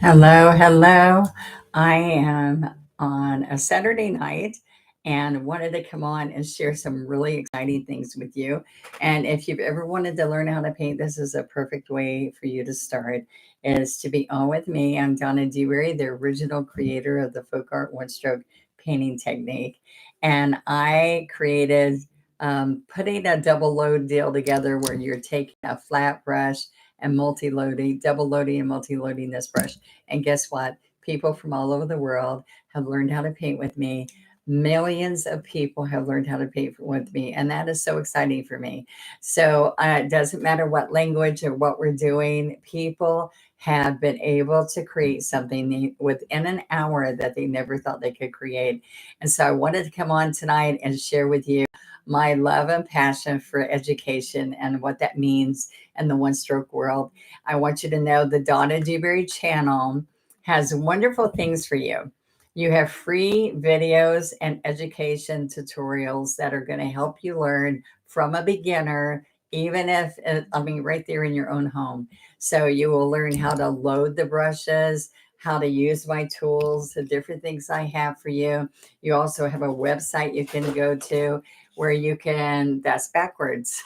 Hello, hello. I am on a Saturday night and wanted to come on and share some really exciting things with you. And if you've ever wanted to learn how to paint, this is a perfect way for you to start, is to be on with me. I'm Donna Dewberry, the original creator of the folk art one stroke painting technique. And I created putting a double load deal together where you're taking a flat brush and multi-loading, double loading and multi-loading this brush. And guess what? People from all over the world have learned how to paint with me. Millions of people have learned how to paint with me, and that is so exciting for me. So it doesn't matter what language or what we're doing, people have been able to create something within an hour that they never thought they could create. And so I wanted to come on tonight and share with you my love and passion for education and what that means in the one stroke world. I want you to know the Donna Dewberry channel has wonderful things for you. You have free videos and education tutorials that are going to help you learn from a beginner, even if, I mean, right there in your own home. So you will learn how to load the brushes, how to use my tools, the different things I have for you. You also have a website you can go to where you can, that's backwards,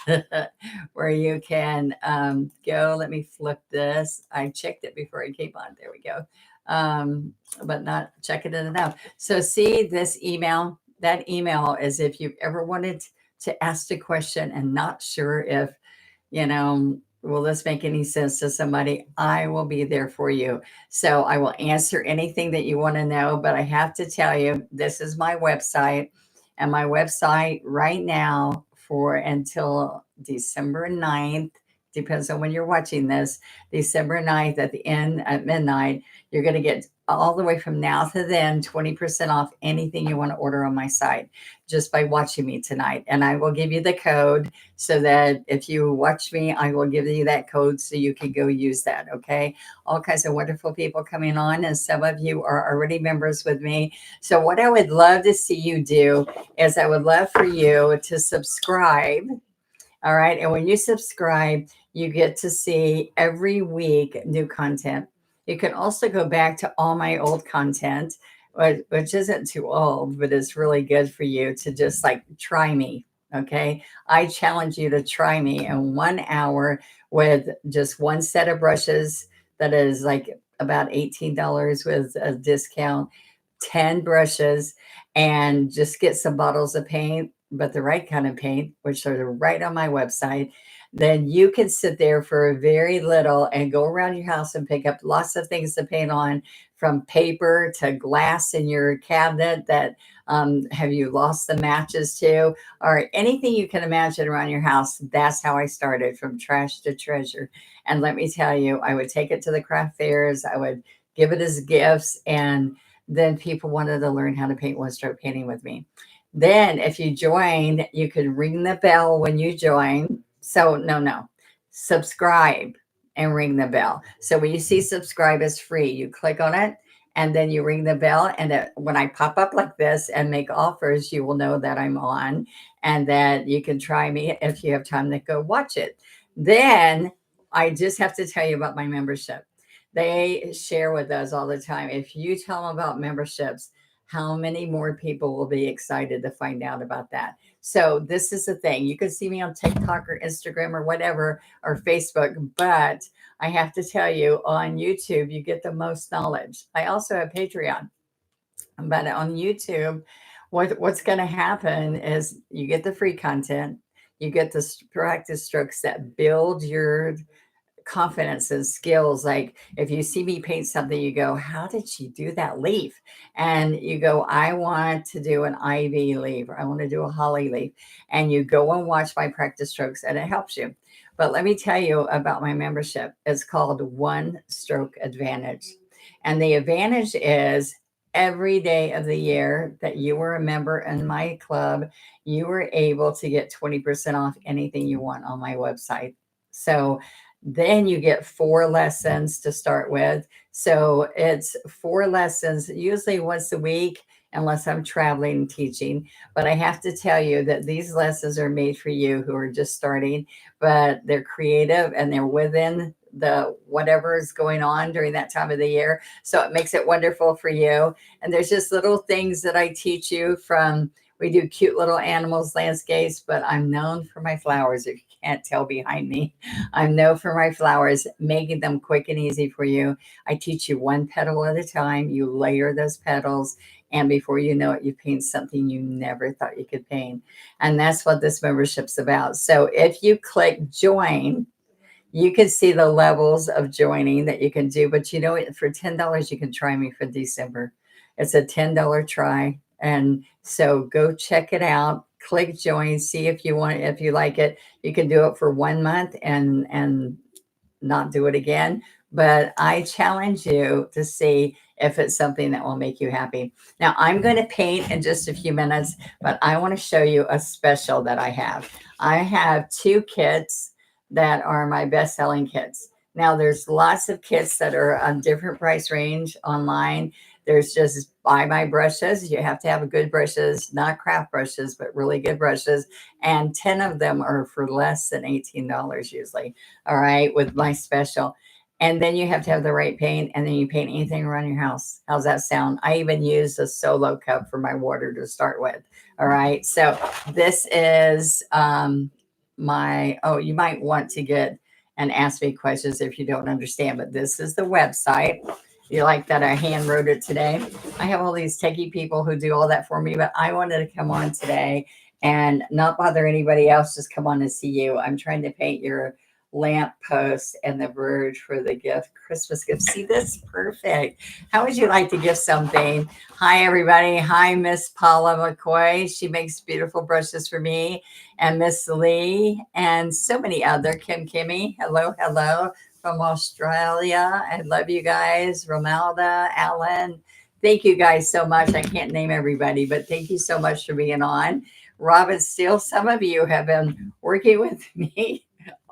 where you can go. Let me flip this. I checked it before I came on. There we go. But not checking it enough. So see this email? That email is if you've ever wanted to ask a question and not sure if, will this make any sense to somebody? I will be there for you. So I will answer anything that you want to know, but I have to tell you, this is my website. And my website right now for until December 9th, depends on when you're watching this, December 9th at the end at midnight, you're going to get all the way from now to then 20% off anything you want to order on my site just by watching me tonight. And I will give you the code so that if you watch me, I will give you that code so you can go use that. Okay. All kinds of wonderful people coming on, and some of you are already members with me. So what I would love to see you do is I would love for you to subscribe. All right. And when you subscribe, you get to see every week new content. You can also go back to all my old content, which isn't too old, but it's really good for you to just like try me. Okay. I challenge you to try me in 1 hour with just one set of brushes that is like about $18 with a discount, 10 brushes, and just get some bottles of paint, but the right kind of paint, which are right on my website. Then you can sit there for very little and go around your house and pick up lots of things to paint on, from paper to glass in your cabinet that have you lost the matches to, or anything you can imagine around your house. That's how I started, from trash to treasure. And let me tell you, I would take it to the craft fairs, I would give it as gifts, and then people wanted to learn how to paint one stroke painting with me. Then if you join, you could ring the bell when you join. So no, subscribe and ring the bell. So when you see subscribe is free, you click on it and then you ring the bell. And when I pop up like this and make offers, you will know that I'm on and that you can try me if you have time to go watch it. Then I just have to tell you about my membership. They share with us all the time. If you tell them about memberships, how many more people will be excited to find out about that? So this is the thing. You can see me on TikTok or Instagram or whatever, or Facebook, but I have to tell you, on YouTube, you get the most knowledge. I also have Patreon, but on YouTube, what's going to happen is you get the free content, you get the practice strokes that build your confidence and skills. Like if you see me paint something, you go, how did she do that leaf? And you go, I want to do an ivy leaf, or I want to do a holly leaf. And you go and watch my practice strokes and it helps you. But let me tell you about my membership. It's called One Stroke Advantage. And the advantage is every day of the year that you were a member in my club, you were able to get 20% off anything you want on my website. So then you get 4 lessons to start with. So it's 4 lessons, usually once a week, unless I'm traveling and teaching. But I have to tell you that these lessons are made for you who are just starting, but they're creative and they're within the whatever is going on during that time of the year. So it makes it wonderful for you. And there's just little things that I teach you from. We do cute little animals, landscapes, but I'm known for my flowers. If you can't tell behind me, I'm known for my flowers, making them quick and easy for you. I teach you one petal at a time. You layer those petals, and before you know it, you paint something you never thought you could paint. And that's what this membership's about. So if you click join, you can see the levels of joining that you can do. But you know, for $10, you can try me for December. It's a $10 try. And so go check it out. Click join, see if you want, if you like it. You can do it for 1 month and not do it again. But I challenge you to see if it's something that will make you happy. Now, I'm going to paint in just a few minutes, but I want to show you a special that I have. I have 2 kits that are my best-selling kits. Now, there's lots of kits that are on different price range online. There's just buy my brushes. You have to have good brushes, not craft brushes, but really good brushes. And 10 of them are for less than $18 usually. All right, with my special. And then you have to have the right paint, and then you paint anything around your house. How's that sound? I even used a solo cup for my water to start with. All right, so this is you might want to get and ask me questions if you don't understand, but this is the website. You like that I hand wrote it today? I have all these techie people who do all that for me, but I wanted to come on today and not bother anybody else, just come on and see you. I'm trying to paint your lamp post and the verge for the gift, Christmas gift. See this? Perfect. How would you like to gift something? Hi, everybody. Hi, Miss Paula McCoy. She makes beautiful brushes for me. And Miss Lee and so many other. Kimmy. Hello, hello from Australia. I love you guys. Romalda, Alan. Thank you guys so much. I can't name everybody, but thank you so much for being on. Robin Steele, some of you have been working with me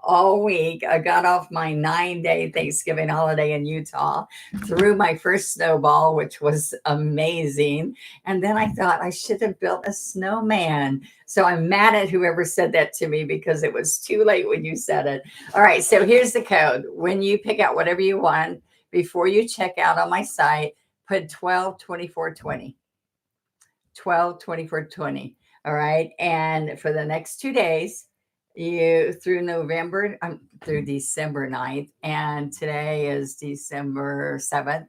all week. I got off my 9-day Thanksgiving holiday in Utah, threw my first snowball, which was amazing. And then I thought I should have built a snowman. So I'm mad at whoever said that to me because it was too late when you said it. All right, so here's the code. When you pick out whatever you want, before you check out on my site, put 122420. 122420. All right. And for the next 2 days, you through through December 9th, and today is December 7th.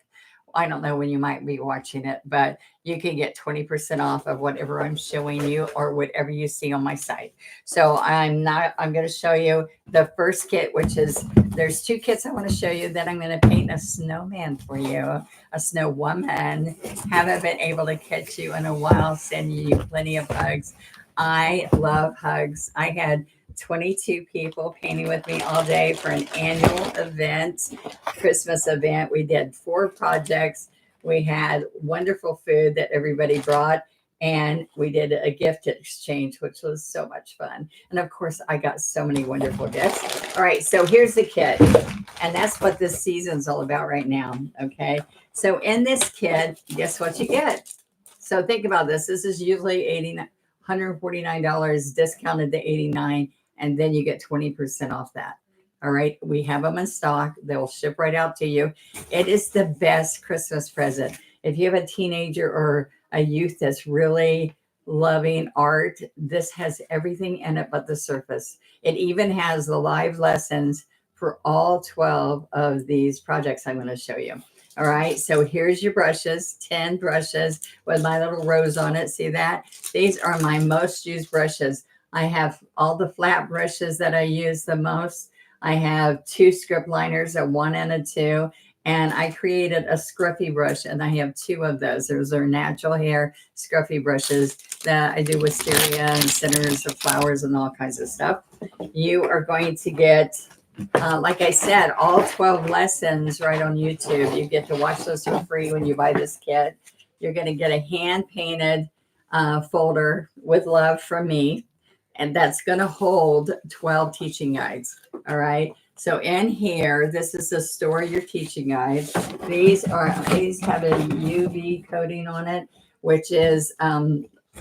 I don't know when you might be watching it, but you can get 20% off of whatever I'm showing you or whatever you see on my site. So I'm going to show you the first kit, which is, there's 2 kits I want to show you. Then I'm going to paint a snowman for you, a snow woman. Haven't been able to catch you in a while, sending you plenty of hugs. I love hugs. I had 22 people painting with me all day for an annual event, Christmas event. We did 4 projects. We had wonderful food that everybody brought, and we did a gift exchange, which was so much fun. And of course, I got so many wonderful gifts. All right, so here's the kit, and that's what this season's all about right now. Okay, so in this kit, guess what you get? So think about this. This is usually $149, discounted to $89. And then you get 20% off that. All right. We have them in stock. They'll ship right out to you. It is the best Christmas present. If you have a teenager or a youth that's really loving art, this has everything in it but the surface. It even has the live lessons for all 12 of these projects I'm going to show you. All right. So here's your brushes, 10 brushes with my little rose on it. See that? These are my most used brushes. I have all the flat brushes that I use the most. I have 2 script liners, a 1 and a 2. And I created a scruffy brush, and I have 2 of those. Those are natural hair scruffy brushes that I do wisteria and centers of flowers and all kinds of stuff. You are going to get, like I said, all 12 lessons right on YouTube. You get to watch those for free when you buy this kit. You're going to get a hand-painted folder with love from me. And that's going to hold 12 teaching guides. All right. So in here, this is the store your teaching guides. These have a UV coating on it, which is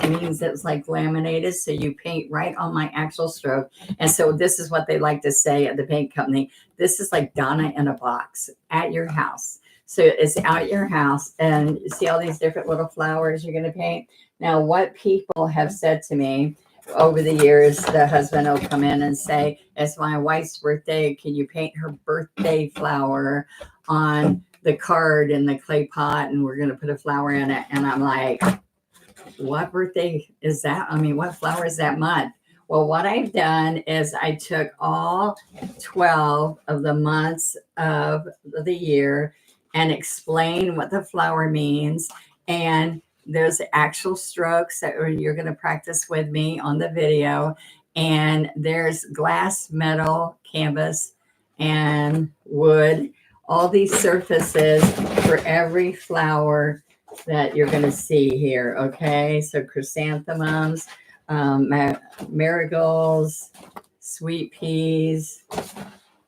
means it's like laminated. So you paint right on my actual stroke. And so this is what they like to say at the paint company. This is like Donna in a box at your house. So it's out your house and you see all these different little flowers you're going to paint. Now, what people have said to me over the years, the husband will come in and say, it's my wife's birthday. Can you paint her birthday flower on the card in the clay pot? And we're going to put a flower in it. And I'm like, what birthday is that? I mean, what flower is that month? Well, what I've done is I took all 12 of the months of the year and explained what the flower means. And there's actual strokes that you're going to practice with me on the video. And there's glass, metal, canvas, and wood, all these surfaces for every flower that you're going to see here. Okay, so chrysanthemums, marigolds, sweet peas,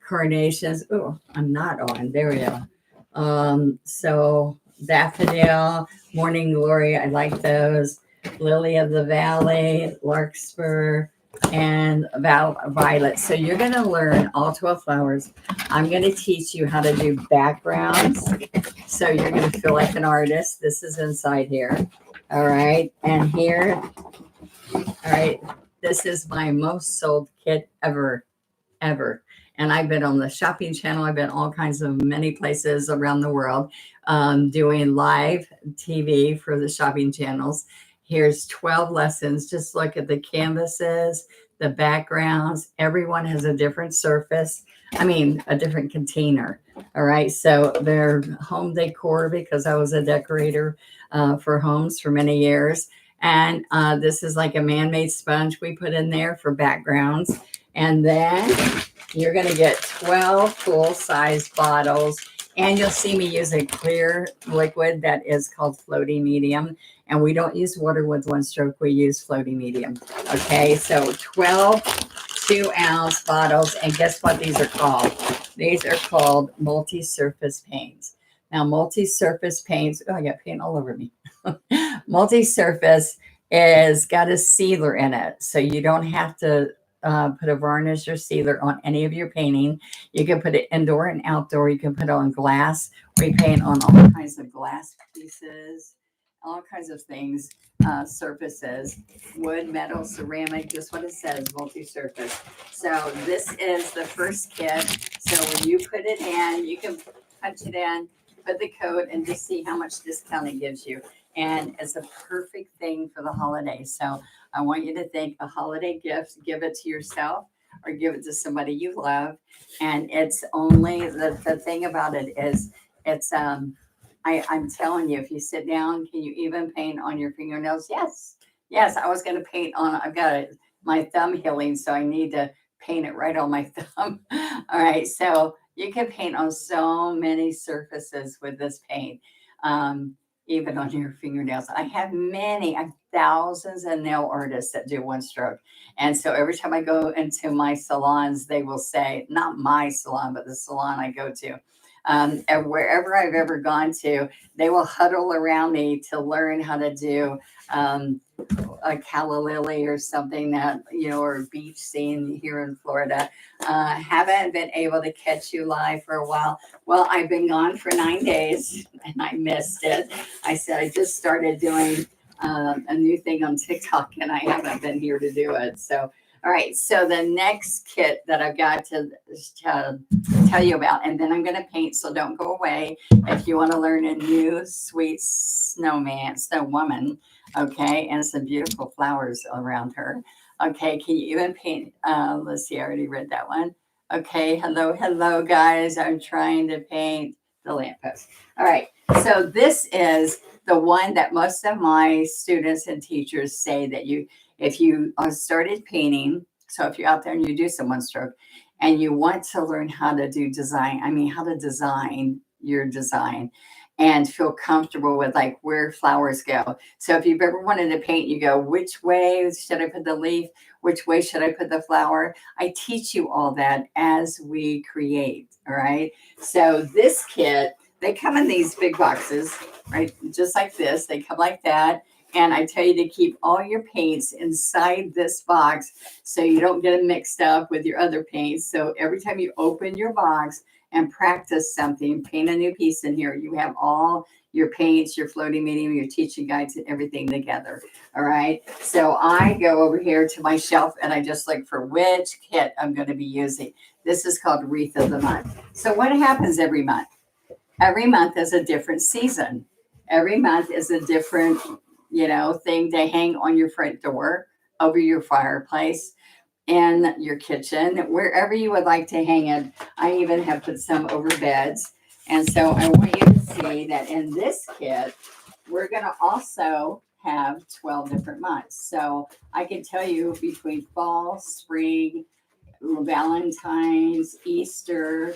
carnations. Oh, I'm not on. There we go. So daffodil, morning glory. I like those. Lily of the valley, larkspur, and violet. So you're going to learn all 12 flowers. I'm going to teach you how to do backgrounds. So you're going to feel like an artist. This is inside here. All right. And here, all right, this is my most sold kit ever. And I've been on the shopping channel. I've been all kinds of many places around the world doing live TV for the shopping channels. Here's 12 lessons. Just look at the canvases, the backgrounds. Everyone has a different surface. I mean, a different container. All right. So they're home decor because I was a decorator for homes for many years. And this is like a man-made sponge we put in there for backgrounds. And then you're going to get 12 full-size bottles. And you'll see me use a clear liquid that is called floating medium. And we don't use water with one stroke. We use floating medium. Okay, so 12 2-ounce bottles. And guess what these are called? These are called multi-surface paints. Now, multi-surface paints, oh, I got paint all over me. Multi-surface is got a sealer in it. So you don't have to put a varnish or sealer on any of your painting. You can put it indoor and outdoor. You can put it on glass. We paint on all kinds of glass pieces, all kinds of things, surfaces, wood, metal, ceramic, just what it says, multi-surface. So this is the first kit. So when you put it in, you can punch it in, put the code, and just see how much discount it gives you. And it's a perfect thing for the holidays. So I want you to think a holiday gift, give it to yourself or give it to somebody you love. And it's only the thing about it is it's I'm telling you, if you sit down, can you even paint on your fingernails? Yes. Yes, I was gonna paint on, I've got my thumb healing, so I need to paint it right on my thumb. All right, so you can paint on so many surfaces with this paint. Even on your fingernails. I have thousands of nail artists that do one stroke. And so every time I go into my salons, they will say, not my salon, but the salon I go to. And wherever I've ever gone to, they will huddle around me to learn how to do a calla lily or something that, or a beach scene here in Florida. Haven't been able to catch you live for a while. Well, I've been gone for 9 days and I missed it. I said I just started doing a new thing on TikTok and I haven't been here to do it. So, all right. So the next kit that I've got to tell you about, and then I'm going to paint. So don't go away. If you want to learn a new sweet snowwoman, okay, and some beautiful flowers around her. Okay, can you even paint? Let's see, I already read that one. Okay, hello, guys. I'm trying to paint the lamppost. All right, so this is the one that most of my students and teachers say that if you started painting, so if you're out there and you do some one stroke and you want to learn how to do design, how to design your design and feel comfortable with like where flowers go. So if you've ever wanted to paint, you go, which way should I put the leaf? Which way should I put the flower? I teach you all that as we create, all right? So this kit, they come in these big boxes, right? Just like this, they come like that. And I tell you to keep all your paints inside this box so you don't get them mixed up with your other paints. So every time you open your box and practice something, paint a new piece in here, you have all your paints, your floating medium, your teaching guides, and everything together. All right. So I go over here to my shelf and I just look for which kit I'm going to be using. This is called Wreath of the Month. So what happens every month? Every month is a different season. Every month is a different, thing to hang on your front door, over your fireplace, in your kitchen, wherever you would like to hang it. I even have put some over beds. And so I want you to see that in this kit, we're going to also have 12 different months. So I can tell you between fall, spring, Valentine's, Easter,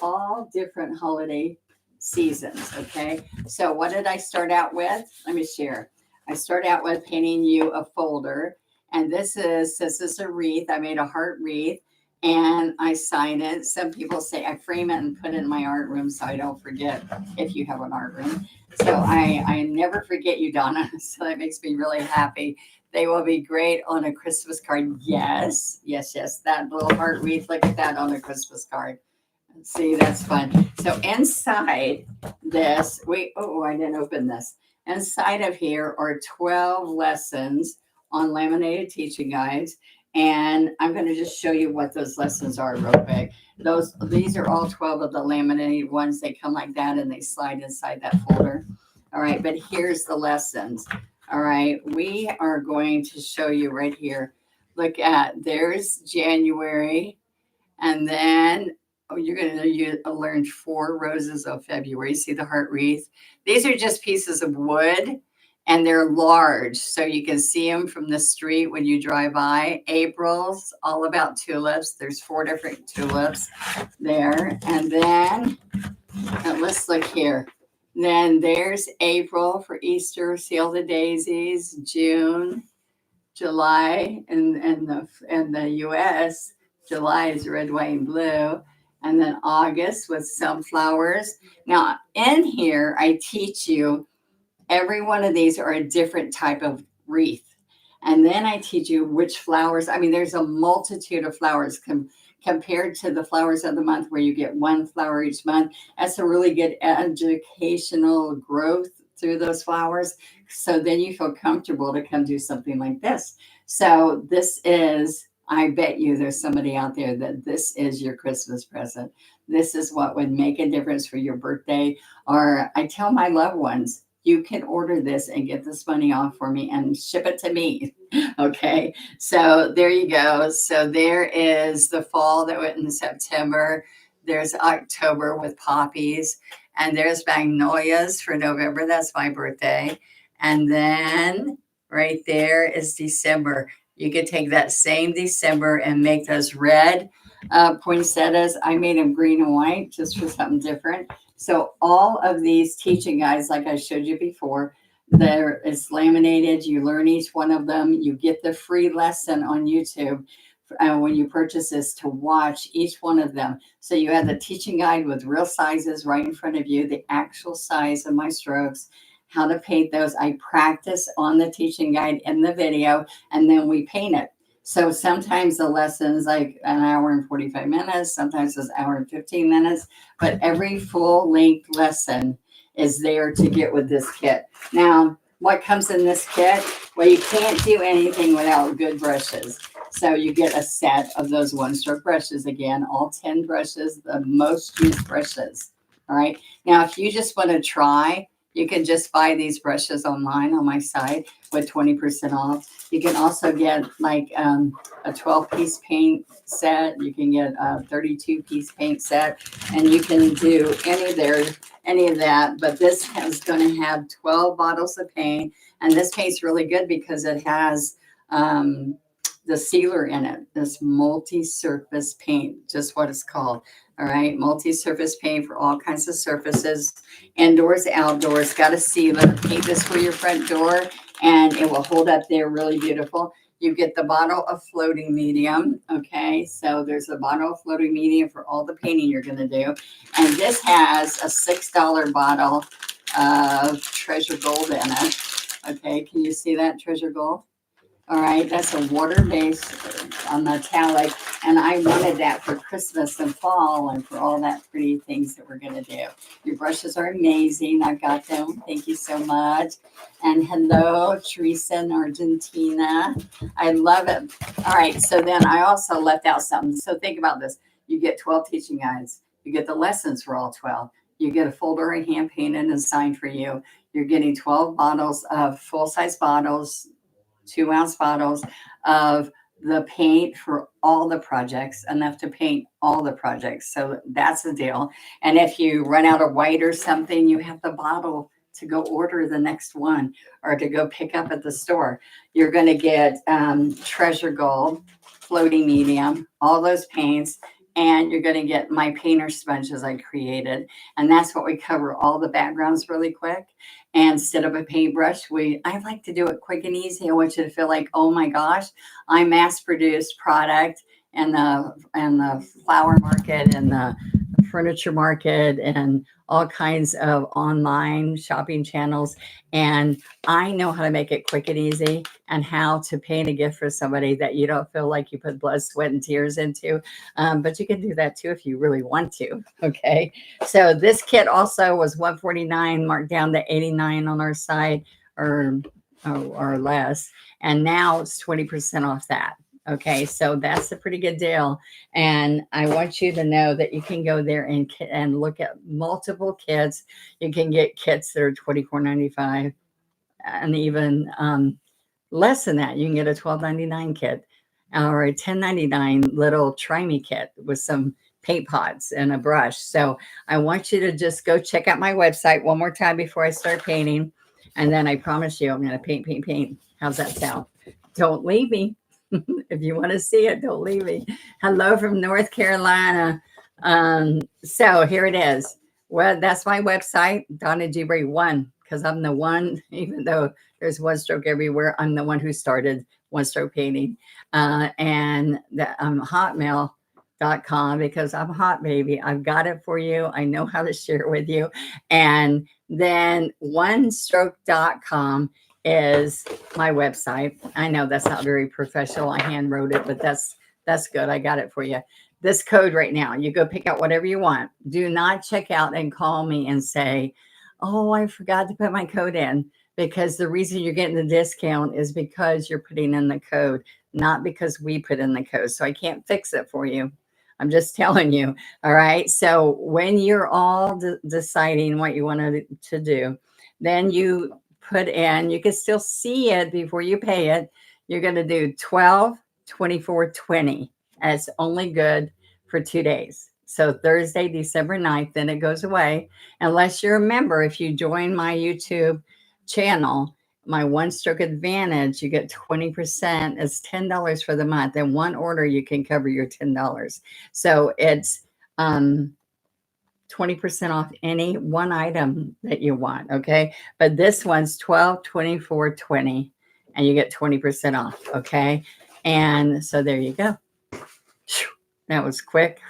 all different holiday seasons. Okay. So what did I start out with? Let me share. I start out with painting you a folder. And this is a wreath. I made a heart wreath and I sign it. Some people say I frame it and put it in my art room so I don't forget if you have an art room. So I never forget you, Donna. So that makes me really happy. They will be great on a Christmas card. Yes, yes, yes. That little heart wreath. Look at that on a Christmas card. See, that's fun. So inside this, I didn't open this. Inside of here are 12 lessons on laminated teaching guides. And I'm going to just show you what those lessons are real quick. These are all 12 of the laminated ones. They come like that and they slide inside that folder. All right, but here's the lessons. All right, we are going to show you right here. Look at, there's January, and then you're going to learn 4 roses of February. See the heart wreath? These are just pieces of wood, and they're large, so you can see them from the street when you drive by. April's all about tulips. There's 4 different tulips there, and then let's look here. Then there's April for Easter. See all the daisies. June, July, in the U.S. July is red, white, and blue. And then August with sunflowers. Now in here, I teach you every one of these are a different type of wreath. And then I teach you which flowers. I mean, there's a multitude of flowers compared to the flowers of the month where you get 1 flower each month. That's a really good educational growth through those flowers. So then you feel comfortable to come do something like this. So this is, I bet you there's somebody out there that this is your Christmas present. This is what would make a difference for your birthday. Or I tell my loved ones, you can order this and get this money off for me and ship it to me. Okay. So there you go. So there is the fall that went in September. There's October with poppies, and there's magnolias for November. That's my birthday. And then right there is December. You could take that same December and make those red poinsettias. I made them green and white just for something different. So all of these teaching guides, like I showed you before, there is laminated. You learn each one of them. You get the free lesson on YouTube when you purchase this to watch each one of them. So you have the teaching guide with real sizes right in front of you, the actual size of my strokes, how to paint those. I practice on the teaching guide in the video, and then we paint it. So sometimes the lesson's like an hour and 45 minutes, sometimes it's an hour and 15 minutes, but every full length lesson is there to get with this kit. Now, what comes in this kit? Well, you can't do anything without good brushes. So you get a set of those 1-stroke brushes again, all 10 brushes, the most used brushes. All right. Now, if you just want to try, you can just buy these brushes online on my site with 20% off. You can also get like a 12-piece paint set. You can get a 32-piece paint set, and you can do any of that. But this is going to have 12 bottles of paint, and this paint's really good because it has the sealer in it. This multi-surface paint, just what it's called. All right, multi-surface paint for all kinds of surfaces, indoors, outdoors. Got a sealer. Paint this for your front door, and it will hold up there really beautiful. You get the bottle of floating medium. Okay, so there's a bottle of floating medium for all the painting you're going to do, and this has a $6 bottle of treasure gold in it. Okay, can you see that, Treasure Gold? All right, that's a water-based metallic, and I wanted that for Christmas and fall and for all that pretty things that we're going to do. Your brushes are amazing. I've got them. Thank you so much. And hello, Teresa in Argentina. I love it. All right, so then I also left out something. So think about this. You get 12 teaching guides. You get the lessons for all 12. You get a folder hand painted and signed for you. You're getting 12 bottles of full-size bottles, 2-ounce bottles of the paint for all the projects, enough to paint all the projects. So that's the deal. And if you run out of white or something, you have the bottle to go order the next one or to go pick up at the store. You're going to get Treasure Gold, floating medium, all those paints, and you're going to get my painter sponges I created. And that's what we cover all the backgrounds really quick. And instead of a paintbrush, I like to do it quick and easy. I want you to feel like, oh my gosh, I mass-produced product in the flower market and the furniture market and all kinds of online shopping channels. And I know how to make it quick and easy and how to paint a gift for somebody that you don't feel like you put blood, sweat, and tears into. But you can do that too if you really want to. Okay. So this kit also was $149, marked down to $89 on our site or less. And now it's 20% off that. Okay, so that's a pretty good deal. And I want you to know that you can go there and look at multiple kits. You can get kits that are $24.95 and even less than that. You can get a $12.99 kit or a $10.99 little try me kit with some paint pots and a brush. So I want you to just go check out my website one more time before I start painting. And then I promise you I'm going to paint, paint, paint. How's that sound? Don't leave me. If you want to see it, don't leave me. Hello from North Carolina. So here it is. Well, that's my website, Donna Dewberry 1, because I'm the one, even though there's one stroke everywhere, I'm the one who started one stroke painting. And hotmail.com, because I'm hot, baby. I've got it for you. I know how to share it with you. And then onestroke.com is my website. I know that's not very professional. I hand wrote it, but that's good. I got it for you. This code right now, you go pick out whatever you want. Do not check out and call me and say, oh, I forgot to put my code in, because the reason you're getting the discount is because you're putting in the code, not because we put in the code. So I can't fix it for you. I'm just telling you. All right. So when you're all deciding what you want to do, then you put in, you can still see it before you pay it. You're going to do 12, 24, 20. And it's only good for 2 days. So Thursday, December 9th, then it goes away. Unless you're a member, if you join my YouTube channel, my One Stroke Advantage, you get 20%. It's $10 for the month. In one order, you can cover your $10. So it's 20% off any one item that you want. Okay. But this one's 12, 24, 20, and you get 20% off. Okay. And so there you go. That was quick.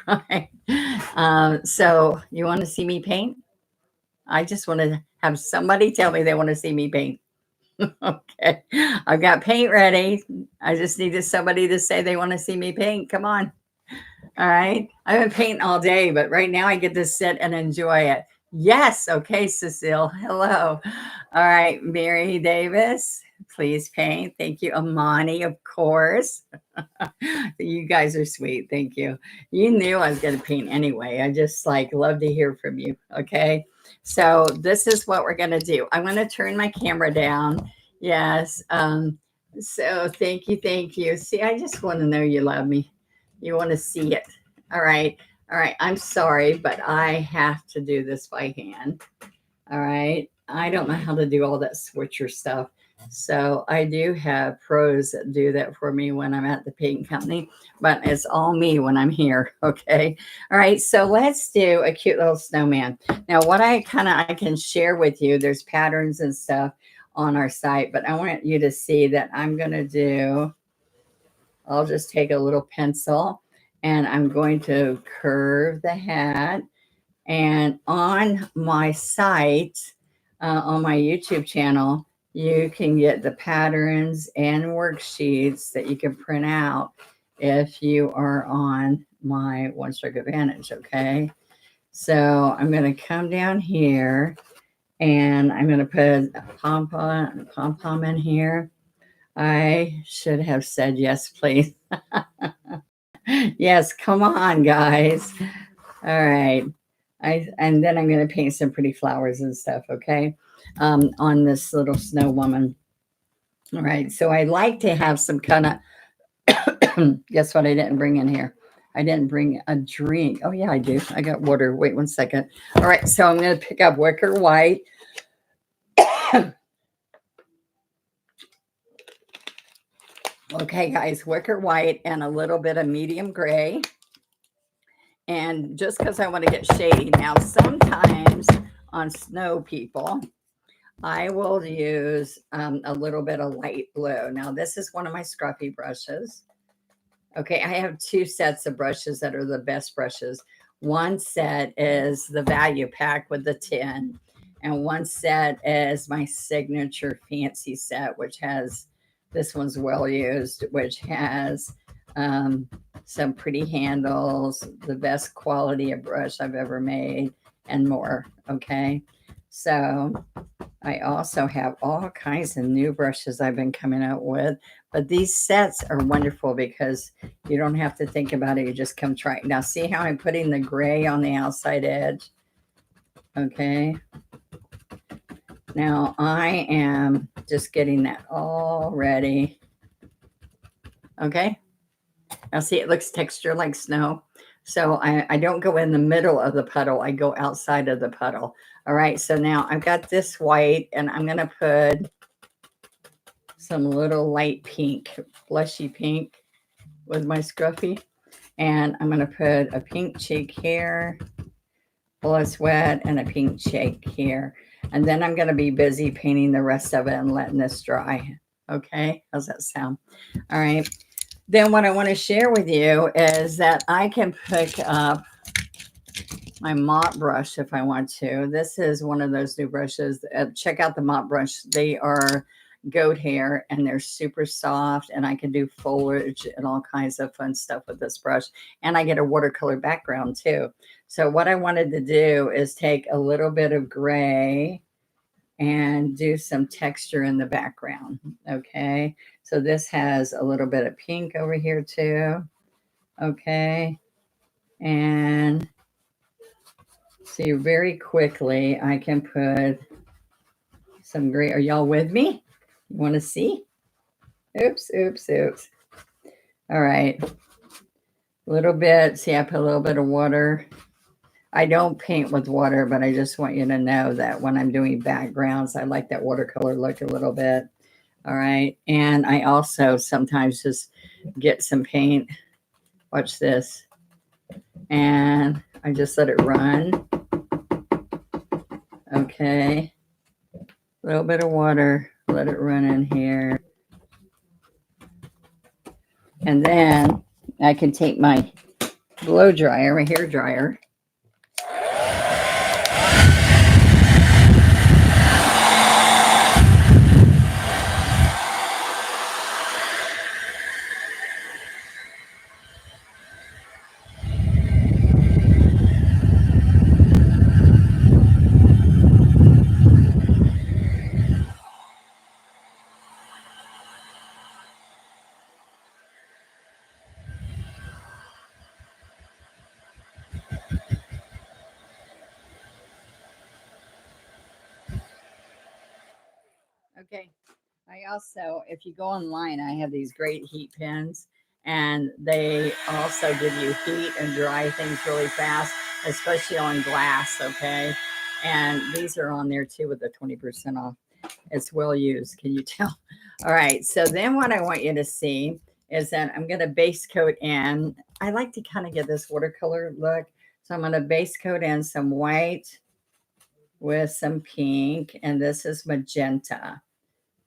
So you want to see me paint? I just want to have somebody tell me they want to see me paint. Okay. I've got paint ready. I just needed somebody to say they want to see me paint. Come on. All right. I've been painting all day, but right now I get to sit and enjoy it. Yes. Okay, Cecile. Hello. All right. Mary Davis, please paint. Thank you. Amani, of course. You guys are sweet. Thank you. You knew I was going to paint anyway. I just love to hear from you. Okay. So this is what we're going to do. I'm going to turn my camera down. Yes. So thank you. Thank you. See, I just want to know you love me. You want to see it. All right. All right. I'm sorry, but I have to do this by hand. All right. I don't know how to do all that switcher stuff. So I do have pros that do that for me when I'm at the paint company, but it's all me when I'm here. Okay. All right. So let's do a cute little snowman. Now, what I can share with you, there's patterns and stuff on our site, but I want you to see that I'm going to do, I'll just take a little pencil and I'm going to curve the hat. And on my site, on my YouTube channel, you can get the patterns and worksheets that you can print out if you are on my One Stroke Advantage, okay? So I'm going to come down here and I'm going to put a pom-pom in here. I should have said yes, please. Yes, come on, guys. All right. And then I'm going to paint some pretty flowers and stuff, okay, on this little snow woman. All right. So I like to have some kind of, guess what I didn't bring in here? I didn't bring a drink. Oh, yeah, I do. I got water. Wait 1 second. All right. So I'm going to pick up wicker white. Okay, guys, wicker white and a little bit of medium gray. And just because I want to get shady. Now, sometimes on snow people, I will use a little bit of light blue. Now, this is one of my scruffy brushes. Okay, I have 2 sets of brushes that are the best brushes. One set is the value pack with the tin, and one set is my signature fancy set, which has, this one's well used, which has some pretty handles, the best quality of brush I've ever made, and more. Okay, so I also have all kinds of new brushes I've been coming out with, but these sets are wonderful because you don't have to think about it. You just come try it. Now, see how I'm putting the gray on the outside edge? Okay. Now, I am just getting that all ready. Okay. Now, see, it looks texture like snow. So I don't go in the middle of the puddle. I go outside of the puddle. All right. So now I've got this white, and I'm going to put some little light pink, blushy pink with my scruffy. And I'm going to put a pink cheek here, plus wet, and a pink cheek here. And then I'm going to be busy painting the rest of it and letting this dry. Okay, how's that sound? All right. Then what I want to share with you is that I can pick up my mop brush if I want to. This is one of those new brushes. Check out the mop brush. They are goat hair and they're super soft, and I can do foliage and all kinds of fun stuff with this brush. And I get a watercolor background too. So what I wanted to do is take a little bit of gray and do some texture in the background. Okay. So this has a little bit of pink over here too. Okay. And see, very quickly, I can put some gray. Are y'all with me? You want to see? Oops, oops, oops. All right. A little bit. See, I put a little bit of water. I don't paint with water, but I just want you to know that when I'm doing backgrounds, I like that watercolor look a little bit. All right. And I also sometimes just get some paint. Watch this. And I just let it run. Okay. A little bit of water. Let it run in here. And then I can take my blow dryer, my hair dryer. Okay. I also, if you go online, I have these great heat pens, and they also give you heat and dry things really fast, especially on glass. Okay. And these are on there too with the 20% off. It's well used. Can you tell? All right. So then what I want you to see is that I'm going to base coat in. I like to kind of get this watercolor look. So I'm going to base coat in some white with some pink, and this is magenta.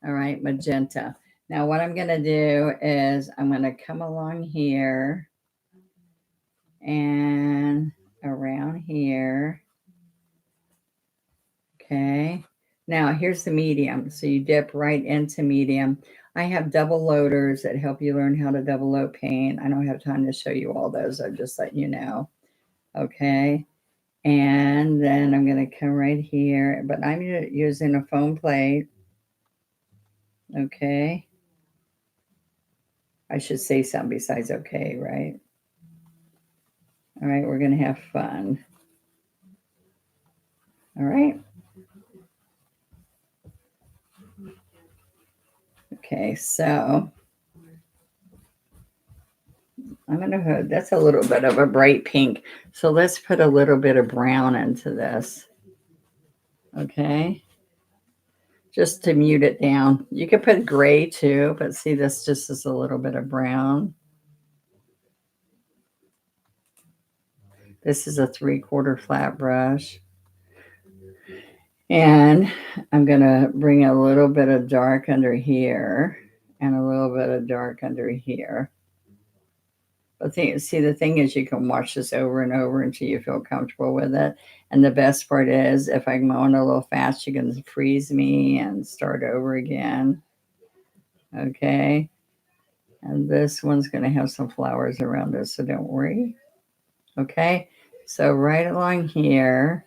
All right, magenta. Now what I'm going to do is I'm going to come along here and around here. Okay. Now here's the medium. So you dip right into medium. I have double loaders that help you learn how to double load paint. I don't have time to show you all those. I'll just let you know. Okay. And then I'm going to come right here, but I'm using a foam plate. Okay. I should say something besides okay, right? All right. We're going to have fun. All right. Okay. So I'm going to put, that's a little bit of a bright pink. So let's put a little bit of brown into this. Okay. Just to mute it down. You could put gray too, but see, this just is a little bit of brown. This is a 3/4 flat brush. And I'm going to bring a little bit of dark under here and a little bit of dark under here. But see, the thing is, you can wash this over and over until you feel comfortable with it. And the best part is, if I'm going a little fast, you can freeze me and start over again. Okay. And this one's going to have some flowers around it, so don't worry. Okay. So right along here,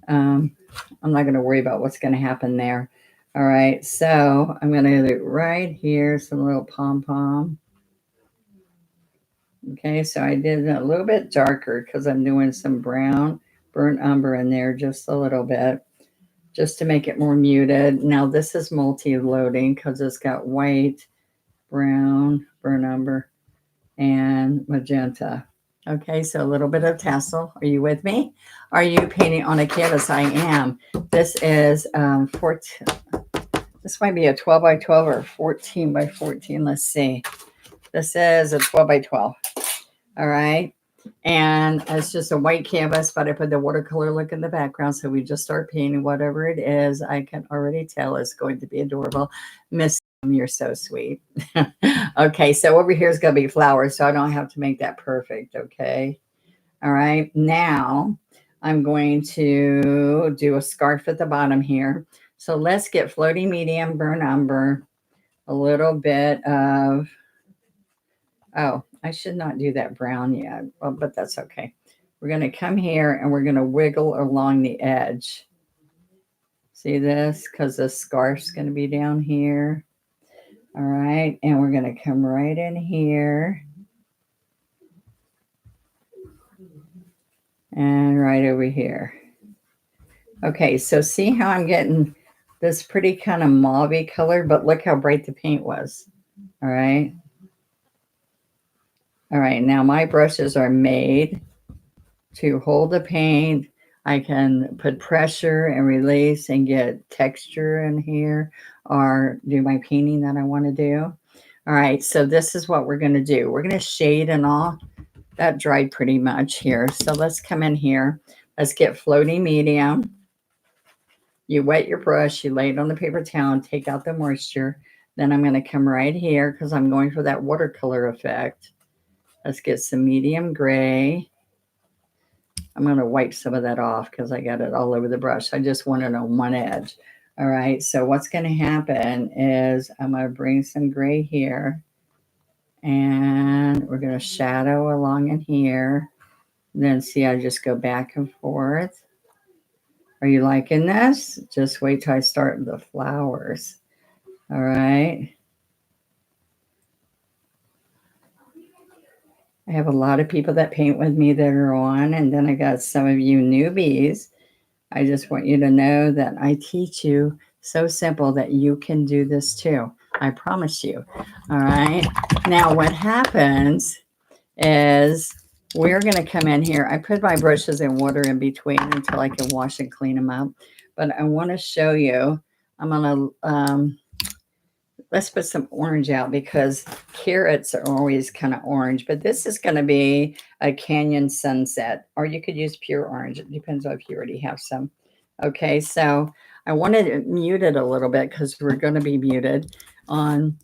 I'm not going to worry about what's going to happen there. All right. So I'm going to do right here some little pom-pom. Okay, so I did it a little bit darker because I'm doing some brown burnt umber in there just a little bit, just to make it more muted. Now this is multi-loading because it's got white, brown, burnt umber, and magenta. Okay, so a little bit of tassel. Are you with me? Are you painting on a canvas? I am. This is 14. This might be a 12 by 12 or 14 by 14. Let's see. This is a 12 by 12. All right. And it's just a white canvas, but I put the watercolor look in the background. So we just start painting whatever it is. I can already tell it's going to be adorable. Miss, you're so sweet. Okay. So over here is going to be flowers. So I don't have to make that perfect. Okay. All right. Now I'm going to do a scarf at the bottom here. So let's get floating medium, burnt umber, a little bit of, oh, I should not do that brown yet, well, but that's okay. We're going to come here and we're going to wiggle along the edge. See this? Because the scarf's going to be down here. All right. And we're going to come right in here. And right over here. Okay. So see how I'm getting this pretty kind of mauve-y color, but look how bright the paint was. All right. All right. Now my brushes are made to hold the paint. I can put pressure and release and get texture in here or do my painting that I want to do. All right, so this is what we're going to do. We're going to shade and all. That dried pretty much here. So let's come in here. Let's get floating medium. You wet your brush, you lay it on the paper towel and take out the moisture. Then I'm going to come right here because I'm going for that watercolor effect. Let's get some medium gray. I'm going to wipe some of that off because I got it all over the brush. I just want it on one edge. All right, so what's going to happen is I'm going to bring some gray here. And we're going to shadow along in here. Then see, I just go back and forth. Are you liking this? Just wait till I start the flowers. All right. I have a lot of people that paint with me that are on, and then I got some of you newbies. I just want you to know that I teach you so simple that you can do this too. I promise you. All right. Now what happens is we're going to come in here. I put my brushes in water in between until I can wash and clean them up. But I want to show you, I'm going to, let's put some orange out because carrots are always kind of orange. But this is going to be a canyon sunset, or you could use pure orange. It depends on if you already have some. Okay, so I wanted to mute it a little bit because we're going to be muted on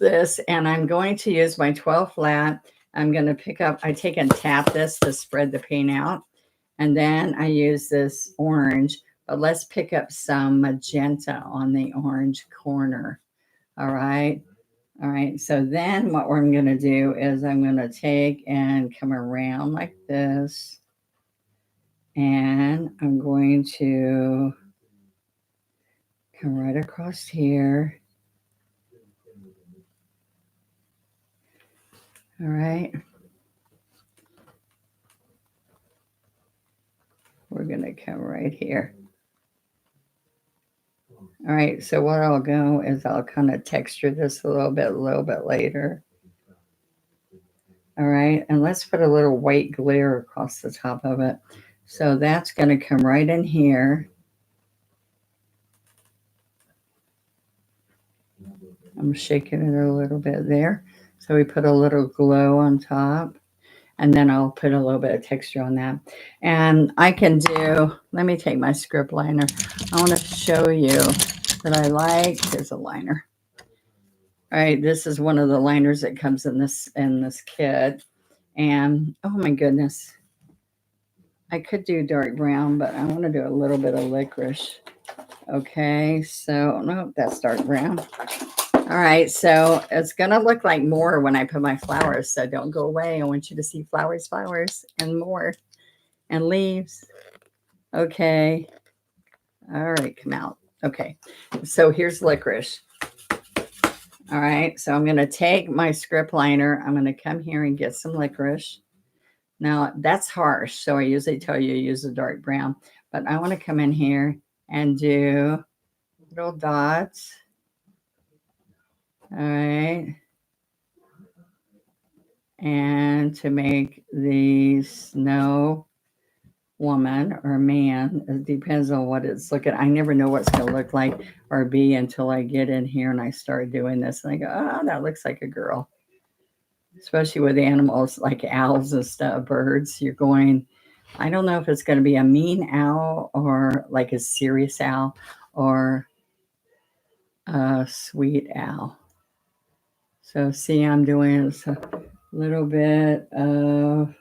this. And I'm going to use my 12 flat. I'm going to pick up, I take and tap this to spread the paint out. And then I use this orange but let's pick up some magenta on the orange corner. All right. All right. So then what I'm going to do is I'm going to take and come around like this. And I'm going to come right across here. All right. We're going to come right here. All right. So what I'll go is I'll kind of texture this a little bit later. All right. And let's put a little white glare across the top of it. So that's going to come right in here. I'm shaking it a little bit there. So we put a little glow on top. And then I'll put a little bit of texture on that. And I can do, let me take my script liner. I want to show you that I like, here's a liner. All right, this is one of the liners that comes in this kit. And oh my goodness, I could do dark brown, but I want to do a little bit of licorice. Okay, so no, that's dark brown. All right, so it's going to look like more when I put my flowers, so don't go away. I want you to see flowers, and more, and leaves. Okay. All right, come out. Okay, so here's licorice. All right, so I'm going to take my script liner. I'm going to come here and get some licorice. Now, that's harsh, so I usually tell you to use a dark brown, but I want to come in here and do little dots. All right. And to make the snow woman or man, it depends on what it's looking. I never know what's going to look like or be until I get in here and I start doing this. And I go, oh, that looks like a girl. Especially with animals like owls and stuff, birds. You're going, I don't know if it's going to be a mean owl or like a serious owl or a sweet owl. So see, I'm doing a little bit of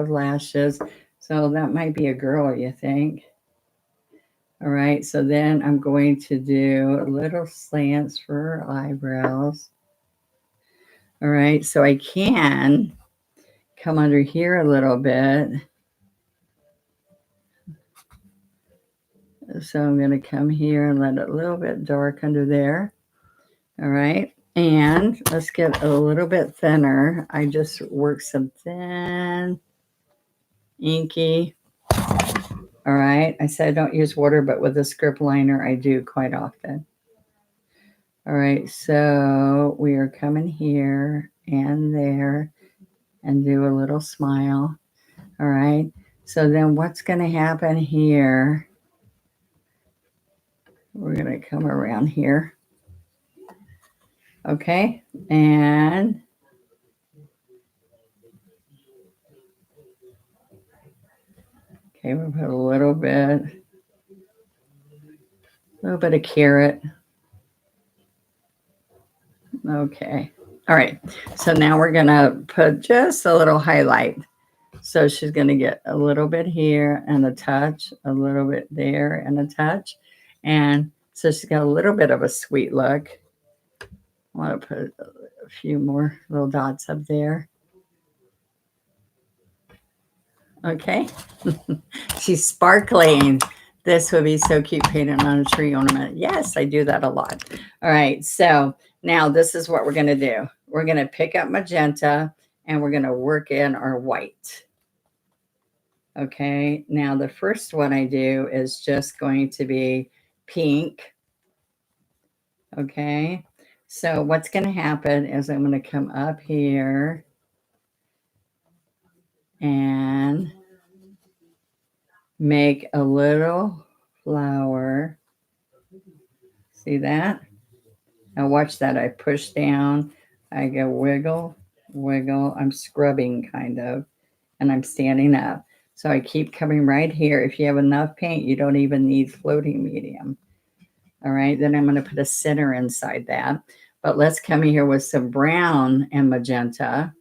lashes. So that might be a girl, you think? All right, so then I'm going to do little slants for her eyebrows. All right, so I can come under here a little bit. So I'm going to come here and let it a little bit dark under there. All right, and let's get a little bit thinner. I just work some thin, inky. All right, I said I don't use water, but with a script liner, I do quite often. All right, so we are coming here and there and do a little smile. All right, so then what's going to happen here? We're going to come around here. Okay, and okay, we'll put a little bit of carrot. Okay, all right, so now we're going to put just a little highlight. So she's going to get a little bit here and a touch, a little bit there and a touch. And so she's got a little bit of a sweet look. I want to put a few more little dots up there. Okay. She's sparkling. This would be so cute painted on a tree ornament. Yes, I do that a lot. All right. So now this is what we're going to do. We're going to pick up magenta and we're going to work in our white. Okay. Now the first one I do is just going to be pink. Okay. So what's going to happen is I'm going to come up here and make a little flower. See that? Now watch that. I push down. I go wiggle, wiggle. I'm scrubbing kind of, and I'm standing up. So I keep coming right here. If you have enough paint, you don't even need floating medium. All right, then I'm going to put a center inside that. But let's come here with some brown and magenta.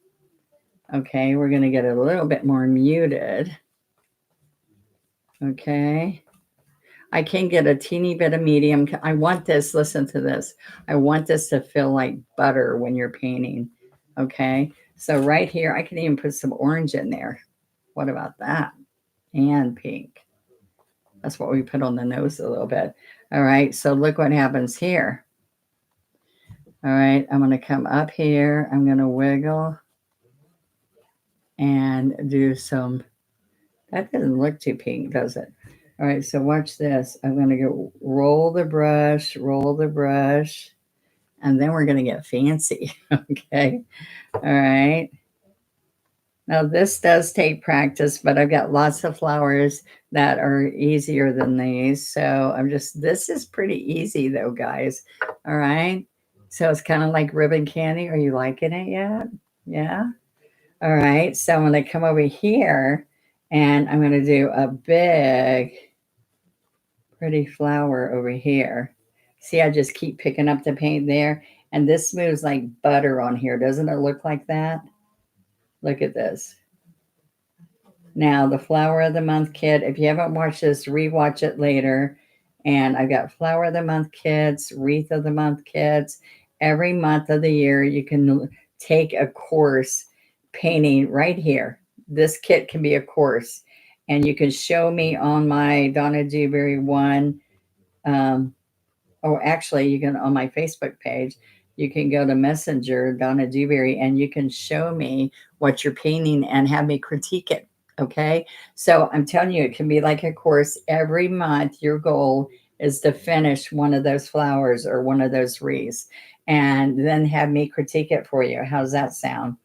Okay, we're going to get a little bit more muted. Okay. I can get a teeny bit of medium. I want this, listen to this. I want this to feel like butter when you're painting. Okay. So right here, I can even put some orange in there. What about that? And pink. That's what we put on the nose a little bit. All right. So look what happens here. All right. I'm going to come up here. I'm going to wiggle and do some. That doesn't look too pink, does it? All right, so watch this. I'm going to go roll the brush, and then we're going to get fancy. Okay. All right. Now, this does take practice, but I've got lots of flowers that are easier than these. So this is pretty easy though, guys. All right. So it's kind of like ribbon candy. Are you liking it yet? Yeah. All right. So I'm going to come over here and I'm going to do a big, pretty flower over here. See, I just keep picking up the paint there. And this moves like butter on here. Doesn't it look like that? Look at this. Now, the Flower of the Month kit, if you haven't watched this, rewatch it later. And I've got Flower of the Month kits, Wreath of the Month kits. Every month of the year, you can take a course painting right here. This kit can be a course. And you can show me on my Donna Dewberry one. Actually, you can on my Facebook page, you can go to Messenger, Donna Dewberry, and you can show me what you're painting and have me critique it. Okay. So I'm telling you, it can be like a course every month. Your goal is to finish one of those flowers or one of those wreaths and then have me critique it for you. How's that sound?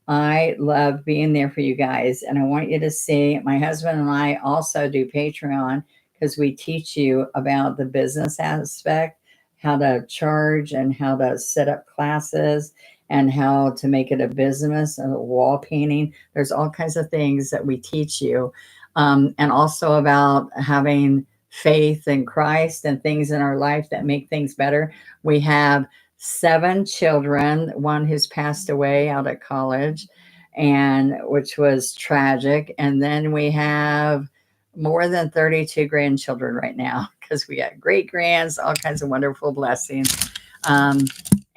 I love being there for you guys. And I want you to see my husband and I also do Patreon because we teach you about the business aspect, how to charge and how to set up classes and how to make it a business and wall painting. There's all kinds of things that we teach you. And also about having faith in Christ and things in our life that make things better. We have 7 children, one who's passed away out at college, and which was tragic. And then we have more than 32 grandchildren right now because we got great grands, all kinds of wonderful blessings.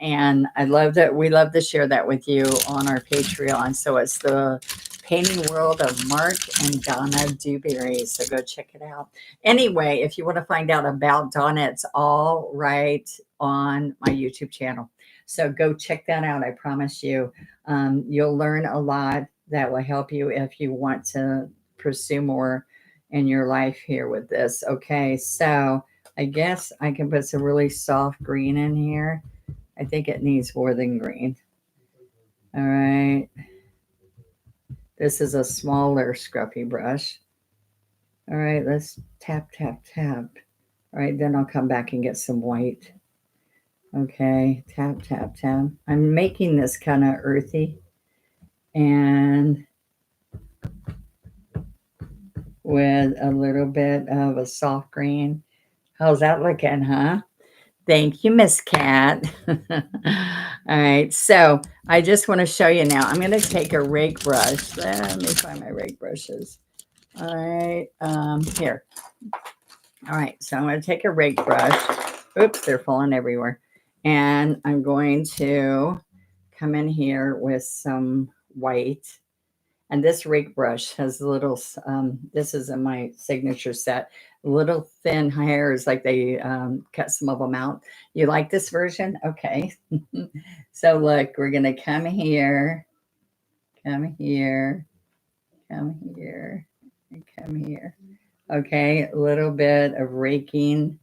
And I love that we love to share that with you on our Patreon. So it's the painting world of Mark and Donna Dewberry. So go check it out. Anyway, if you want to find out about Donna, it's all right on my YouTube channel. So go check that out. I promise you, you'll learn a lot that will help you if you want to pursue more in your life here with this. Okay, so I guess I can put some really soft green in here. I think it needs more than green. All right. This is a smaller scruffy brush. All right, let's tap, tap, tap. All right, then I'll come back and get some white. Okay, tap, tap, tap. I'm making this kind of earthy and with a little bit of a soft green. How's that looking, huh? Thank you, Miss Cat. All right, so I just want to show you now. I'm going to take a rake brush. Let me find my rake brushes. All right, here. All right, so I'm going to take a rake brush. Oops, they're falling everywhere. And I'm going to come in here with some white. And this rake brush has little, this is in my signature set, little thin hairs, like they cut some of them out. You like this version? Okay. So look, we're going to come here, come here, come here, and come here. Okay, a little bit of raking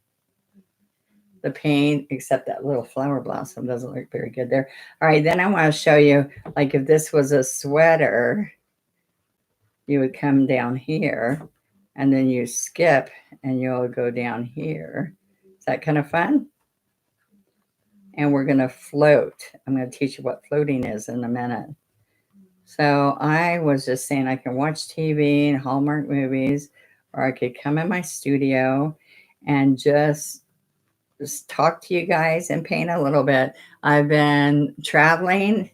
the paint, except that little flower blossom doesn't look very good there. All right, then I want to show you, like if this was a sweater, you would come down here and then you skip and you'll go down here. Is that kind of fun? And we're going to float. I'm going to teach you what floating is in a minute. So I was just saying I can watch TV and Hallmark movies, or I could come in my studio and just talk to you guys and paint a little bit. I've been traveling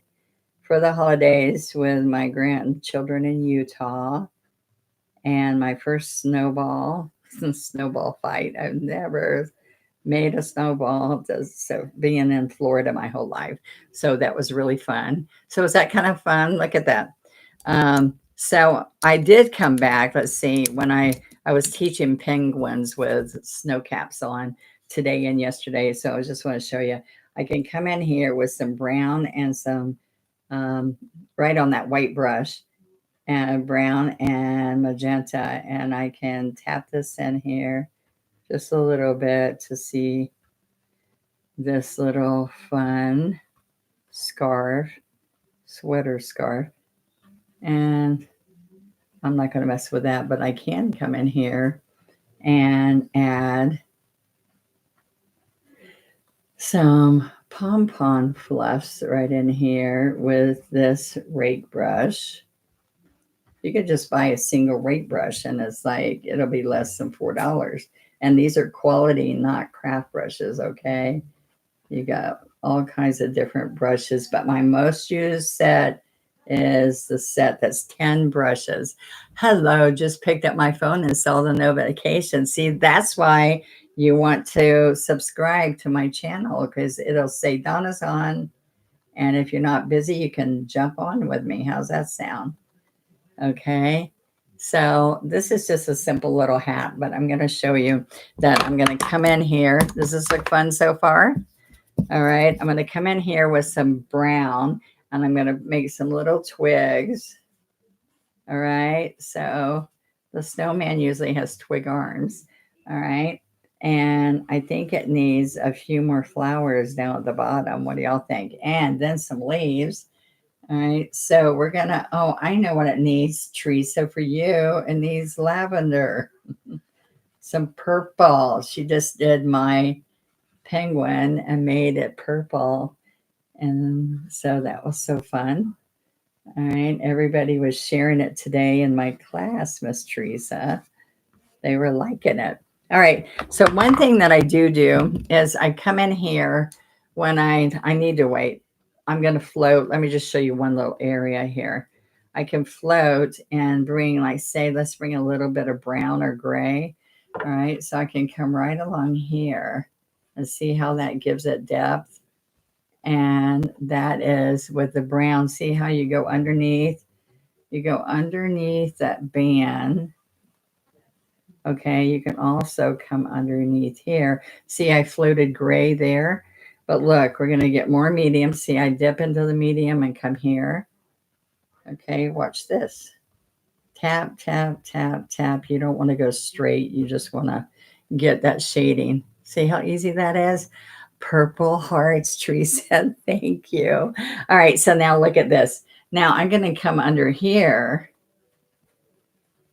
for the holidays with my grandchildren in Utah. and my first snowball snowball fight. I've never made a snowball, so being in Florida my whole life. So that was really fun. So is that kind of fun? Look at that. So I did come back. Let's see, when I was teaching penguins with snow caps on today and yesterday. So I just want to show you. I can come in here with some brown and some um, right on that white brush and brown and magenta, and I can tap this in here just a little bit to see this little fun scarf, sweater scarf. And I'm not going to mess with that, but I can come in here and add some pom-pom fluffs right in here with this rake brush. You could just buy a single rake brush and it's like, it'll be less than $4. And these are quality, not craft brushes, okay? You got all kinds of different brushes, but my most used set is the set that's 10 brushes. Hello, just picked up my phone and saw the notification. See, that's why you want to subscribe to my channel, because it'll say Donna's on. And if you're not busy, you can jump on with me. How's that sound? Okay. So this is just a simple little hat, but I'm going to show you that I'm going to come in here. Does this look fun so far? All right, I'm going to come in here with some brown and I'm going to make some little twigs. All right, so the snowman usually has twig arms. All right, and I think it needs a few more flowers down at the bottom. What do y'all think? And then some leaves. All right, so we're going to, oh, I know what it needs, Teresa, for you. It needs lavender, some purple. She just did my penguin and made it purple, and so that was so fun. All right, everybody was sharing it today in my class, Miss Teresa. They were liking it. All right, so one thing that I do is I come in here when I need to wait. I'm going to float. Let me just show you one little area here. I can float and bring, like, say, let's bring a little bit of brown or gray. All right, so I can come right along here and see how that gives it depth. And that is with the brown. See how you go underneath? You go underneath that band. Okay, you can also come underneath here. See, I floated gray there. But look, we're going to get more medium. See, I dip into the medium and come here. Okay, watch this. Tap, tap, tap, tap. You don't want to go straight. You just want to get that shading. See how easy that is? Purple hearts, Tree said. Thank you. All right, so now look at this. Now I'm going to come under here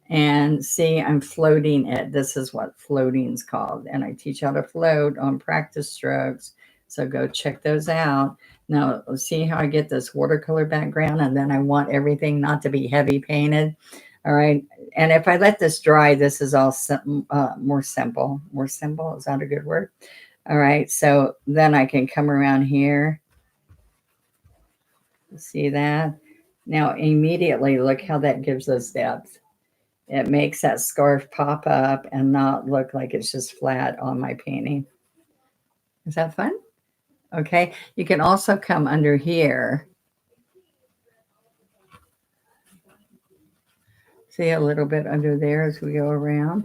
and see, I'm floating it. This is what floating is called. And I teach how to float on practice strokes. So go check those out. Now, see how I get this watercolor background, and then I want everything not to be heavy painted. All right. And if I let this dry, this is all more simple. More simple. Is that a good word? All right. So then I can come around here. See that? Now, immediately, look how that gives us depth. It makes that scarf pop up and not look like it's just flat on my painting. Is that fun? Okay. You can also come under here. See a little bit under there as we go around.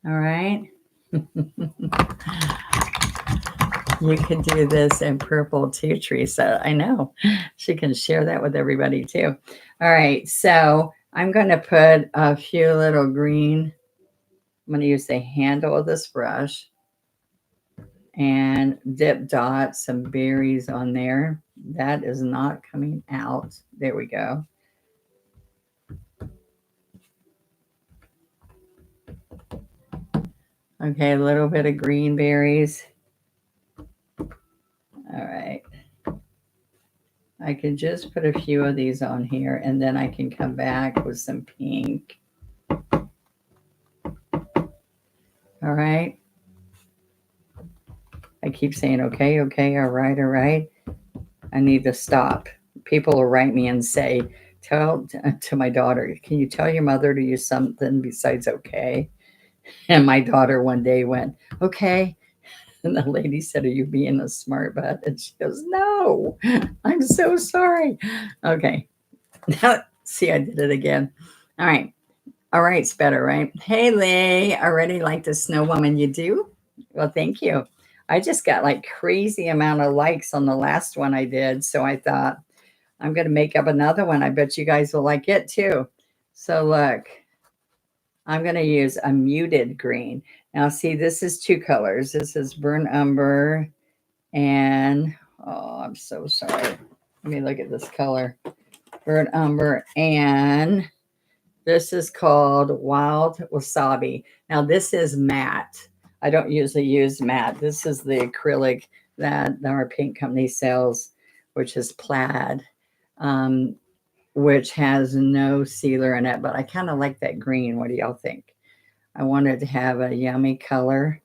All right. You can do this in purple too, Teresa. I know. She can share that with everybody too. All right. So I'm going to put a few little green. I'm going to use the handle of this brush and dip dot some berries on there. That is not coming out. There we go. Okay, a little bit of green berries. All right. I can just put a few of these on here, and then I can come back with some pink. All right. I keep saying, okay, all right. I need to stop. People will write me and say, tell to my daughter, can you tell your mother to use something besides okay? And my daughter one day went, okay. And the lady said, are you being a smart butt? And she goes, no, I'm so sorry. Okay. Now, see, I did it again. All right. All right. It's better, right? Hey, Lee. Already like the snow woman you do? Well, thank you. I just got like crazy amount of likes on the last one I did. So I thought I'm going to make up another one. I bet you guys will like it too. So look, I'm going to use a muted green. Now, see, this is two colors. This is burnt umber and, oh, I'm so sorry. Let me look at this color. Burnt umber and this is called wild wasabi. Now, this is matte. I don't usually use matte. This is the acrylic that our paint company sells, which is plaid. Um, which has no sealer in it, but I kind of like that green. What do y'all think? I wanted to have a yummy color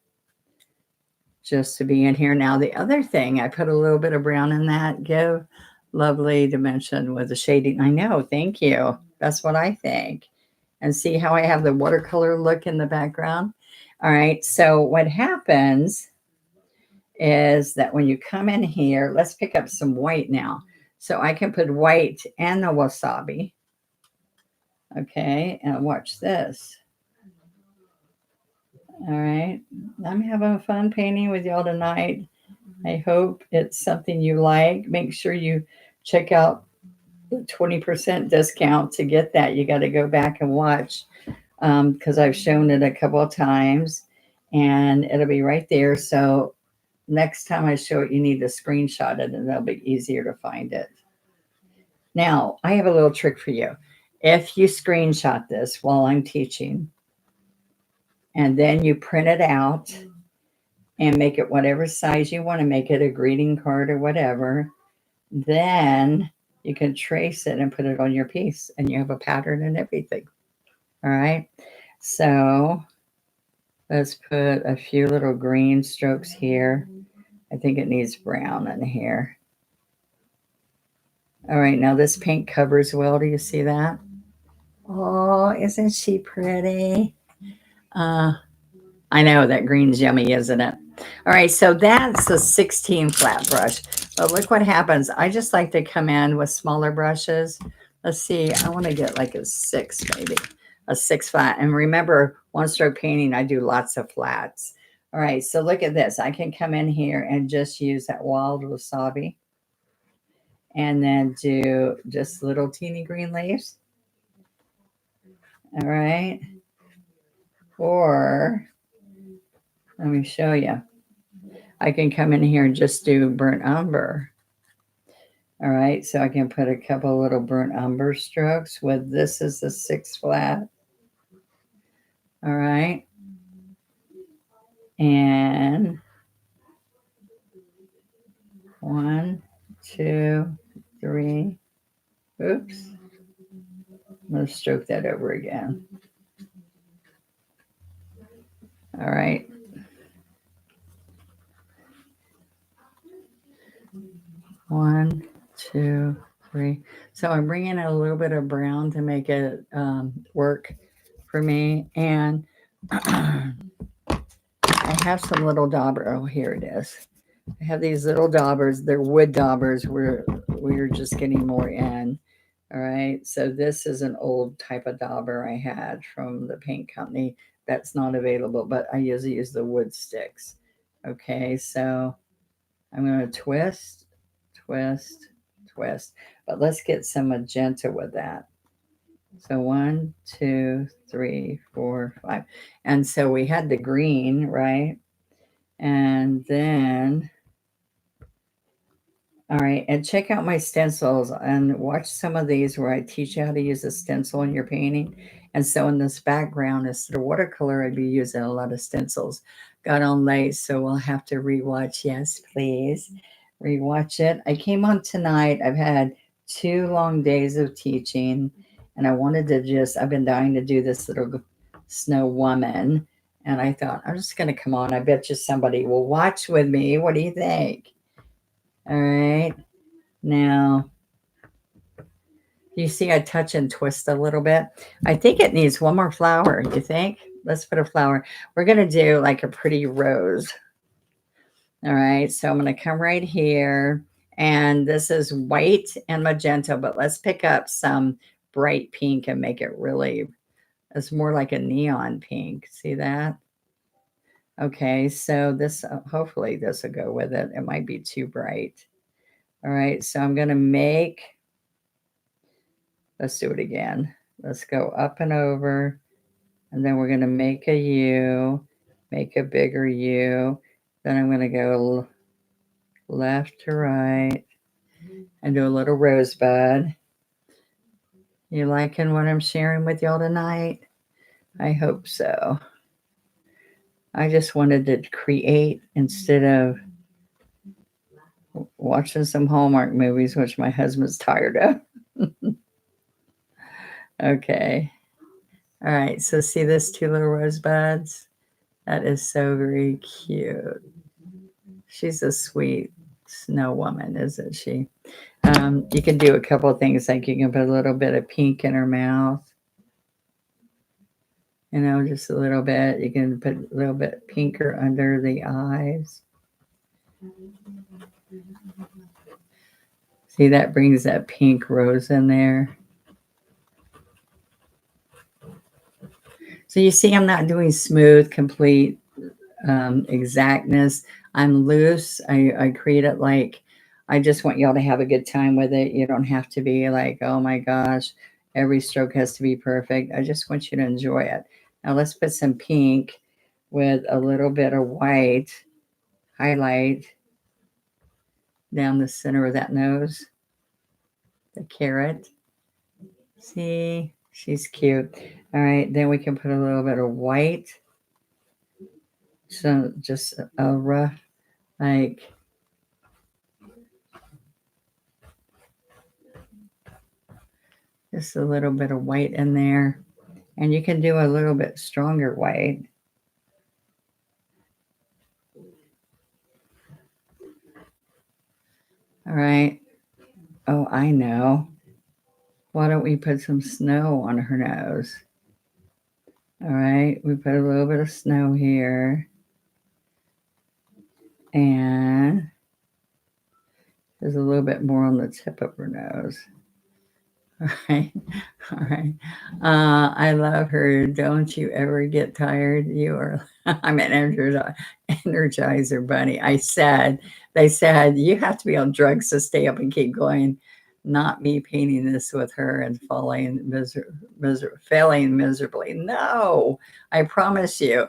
just to be in here. Now, the other thing, I put a little bit of brown in that. Give lovely dimension with the shading. I know, thank you. That's what I think. And see how I have the watercolor look in the background? All right, so what happens is that when you come in here, let's pick up some white now. So I can put white and the wasabi. Okay, and watch this. All right, I'm having fun painting with y'all tonight. I hope it's something you like. Make sure you check out the 20% discount to get that. You got to go back and watch because I've shown it a couple of times and it'll be right there. So next time I show it, you need to screenshot it and it'll be easier to find it. Now, I have a little trick for you. If you screenshot this while I'm teaching, and then you print it out and make it whatever size you want to make it, a greeting card or whatever, then you can trace it and put it on your piece and you have a pattern and everything. All right. So let's put a few little green strokes here. I think it needs brown in here. All right. Now this paint covers well. Do you see that? Oh, isn't she pretty? I know that green's yummy, isn't it? All right, so that's a 16 flat brush. But look what happens. I just like to come in with smaller brushes. Let's see, I want to get like a 6 maybe, a 6 flat. And remember, one stroke painting, I do lots of flats. All right, so look at this. I can come in here and just use that wild wasabi and then do just little teeny green leaves. All right. Or let me show you. I can come in here and just do burnt umber. All right, so I can put a couple little burnt umber strokes with this is the 6 flat. All right. And 1, 2, 3. Oops. I'm going to stroke that over again. All right. One, 2, 3. So I'm bringing in a little bit of brown to make it work for me. And I have some little dauber. Oh, here it is. I have these little daubers. They're wood daubers. We're just getting more in. All right. So this is an old type of dauber I had from the paint company that's not available, but I usually use the wood sticks. Okay. So I'm going to twist, twist, twist. But let's get some magenta with that. So 1, 2, 3, 4, 5. And so we had the green, right? And then, all right, and check out my stencils and watch some of these where I teach you how to use a stencil in your painting. And so in this background, instead of watercolor, I'd be using a lot of stencils. Got on late, so we'll have to rewatch. Yes, please. Rewatch it. I came on tonight. I've had 2 long days of teaching, and I wanted to I've been dying to do this little snow woman. And I thought, I'm just going to come on. I bet you somebody will watch with me. What do you think? All right. Now, You see I touch and twist a little bit. I think it needs one more flower, you think? Let's put a flower. We're gonna do like a pretty rose. All right, so I'm gonna come right here, and this is white and magenta, but let's pick up some bright pink and make it really, it's more like a neon pink. See that? Okay, so this, hopefully this will go with it. It might be too bright. All right, so I'm gonna make, let's do it again. Let's go up and over, and then we're gonna make a U, make a bigger U. Then I'm gonna go left to right and do a little rosebud. You liking what I'm sharing with y'all tonight? I hope so. I just wanted to create instead of watching some Hallmark movies, which my husband's tired of. Okay. All right. So see this two little rosebuds? That is so very cute. She's a sweet snow woman, isn't she? You can do a couple of things, like you can put a little bit of pink in her mouth. You know, just a little bit. You can put a little bit pinker under the eyes. See, that brings that pink rose in there. So you see, I'm not doing smooth, complete exactness. I'm loose. I create it like I just want y'all to have a good time with it. You don't have to be like, oh my gosh, every stroke has to be perfect. I just want you to enjoy it. Now let's put some pink with a little bit of white highlight down the center of that nose, the carrot. See, she's cute. All right, then we can put a little bit of white. So just a rough, like, just a little bit of white in there. And you can do a little bit stronger white. All right. Oh, I know. Why don't we put some snow on her nose? All right. We put a little bit of snow here. And there's a little bit more on the tip of her nose. All right. All right. I love her. Don't you ever get tired? You are, I'm an energizer bunny. They said, you have to be on drugs to stay up and keep going. Not me painting this with her and failing miserably. No, I promise you.